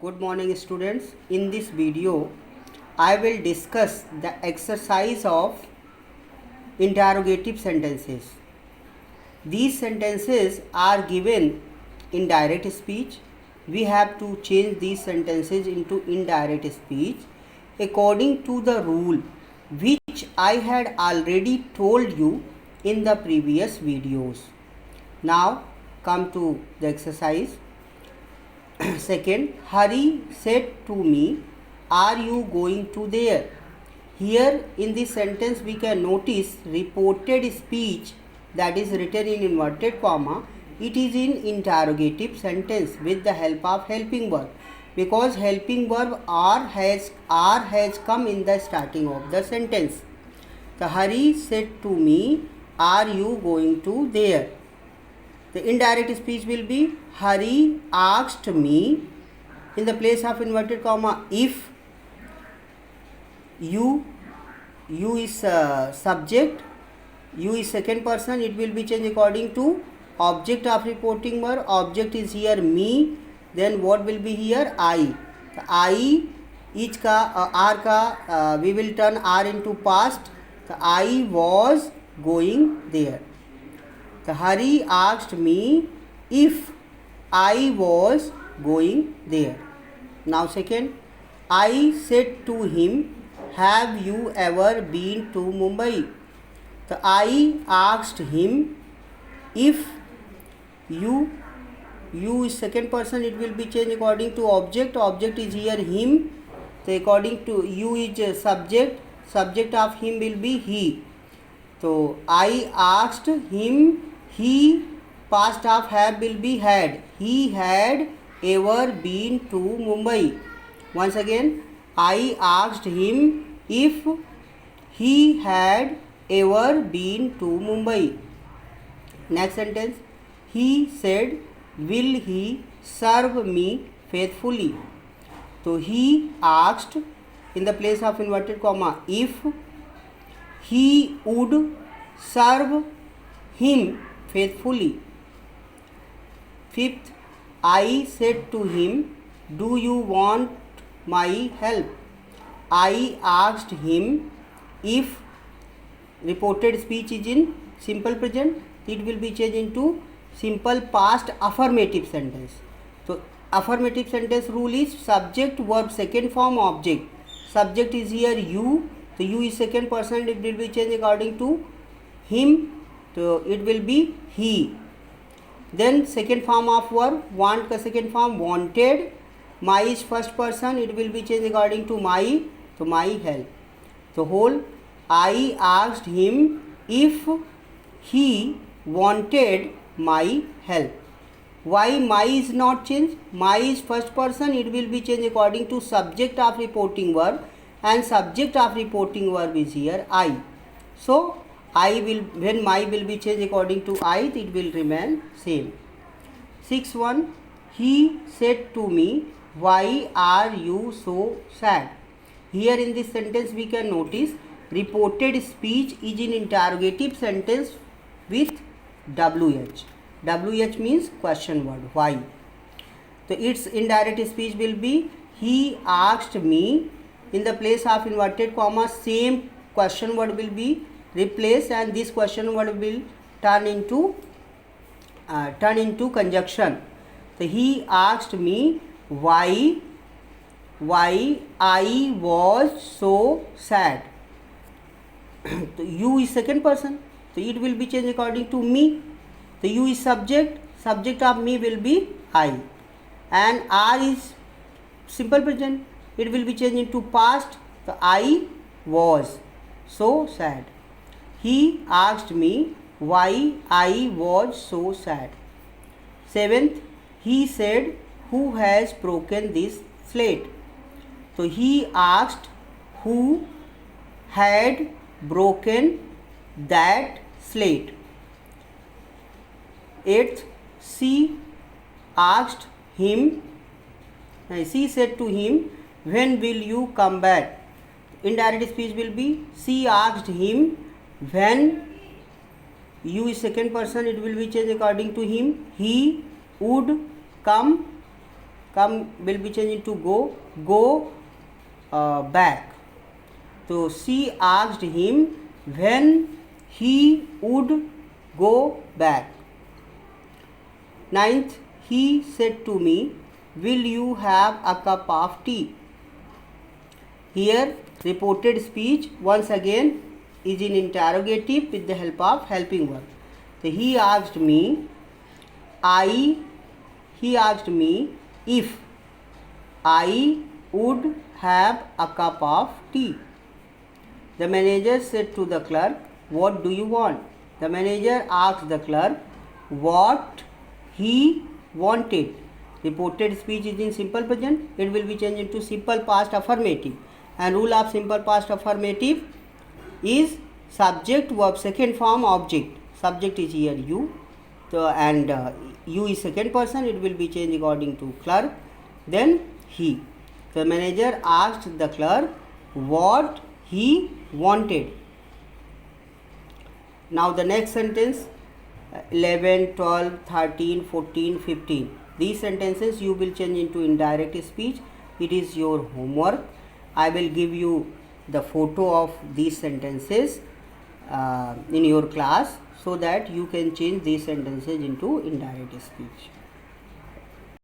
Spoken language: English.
Good morning students. In this video I will discuss the exercise of interrogative sentences. These sentences are given in direct speech. We have to change these sentences into indirect speech according to the rule which I had already told you in the previous videos. Now come to the exercise. Second, Hari said to me, are you going to there? Here in this sentence we can notice reported speech, that is written in inverted comma. It is in interrogative sentence with the help of helping verb, because helping verb are has come in the starting of the sentence. The Hari said to me, are you going to there? The indirect speech will be Hari asked me, in the place of inverted comma, if you is subject, you is second person, it will be changed according to object of reporting verb. Object is here me, then what will be here? I. The I each ka R ka we will turn R into past. The I was going there. The Hari asked me if I was going there. Now second, I said to him, have you ever been to Mumbai? The I asked him if you is second person, it will be changed according to object. Object is here him. So according to you is subject. Subject of him will be he. So I asked him, he past of have will be had. He had ever been to Mumbai. Once again, I asked him if he had ever been to Mumbai. Next sentence, he said, will he serve me faithfully? So he asked, in the place of inverted comma, if he would serve him faithfully. Fifth, I said to him, do you want my help? I asked him if reported speech is in simple present, it will be changed into simple past affirmative sentence. So affirmative sentence rule is subject verb second form object. Subject is here you, so you is second person, it will be changed according to him, so it will be he. Then second form of verb, want ka second form wanted. My is first person, it will be changed according to my, so my help. So whole, I asked him if he wanted my help. Why my is not changed? My is first person, it will be changed according to subject of reporting verb, and subject of reporting verb is here I. So I will, when my will be changed according to I, it will remain same. 6.1, he said to me, why are you so sad? Here in this sentence we can notice reported speech is in interrogative sentence with WH. WH means question word, why. So its indirect speech will be he asked me, in the place of inverted comma same question word will be replaced, and this question word will turn into conjunction. So he asked me why I was so sad. So you is second person, so it will be changed according to me. So you is subject, subject of me will be I, and R is simple present, it will be changed into past. So I was so sad. He asked me why I was so sad. 7th, he said, who has broken this slate? So he asked who had broken that slate. 8th, she asked him, she said to him, when will you come back? Indirect speech will be she asked him when you is second person, it will be changed according to him, he would come come will be changed into go back. So she asked him when he would go back. 9th, he said to me, will you have a cup of tea? Here reported speech once again is in interrogative with the help of helping verb. So he asked me if I would have a cup of tea. The manager said to the clerk, what do you want? The manager asked the clerk what he wanted. Reported speech is in simple present. It will be changed into simple past affirmative. And rule of simple past affirmative is subject verb second form object. Subject is here you. So, and you is second person. It will be changed according to clerk. Then he. The manager asked the clerk what he wanted. Now the next sentence, 11, 12, 13, 14, 15. These sentences you will change into indirect speech. It is your homework. I will give you the photo of these sentences in your class so that you can change these sentences into indirect speech.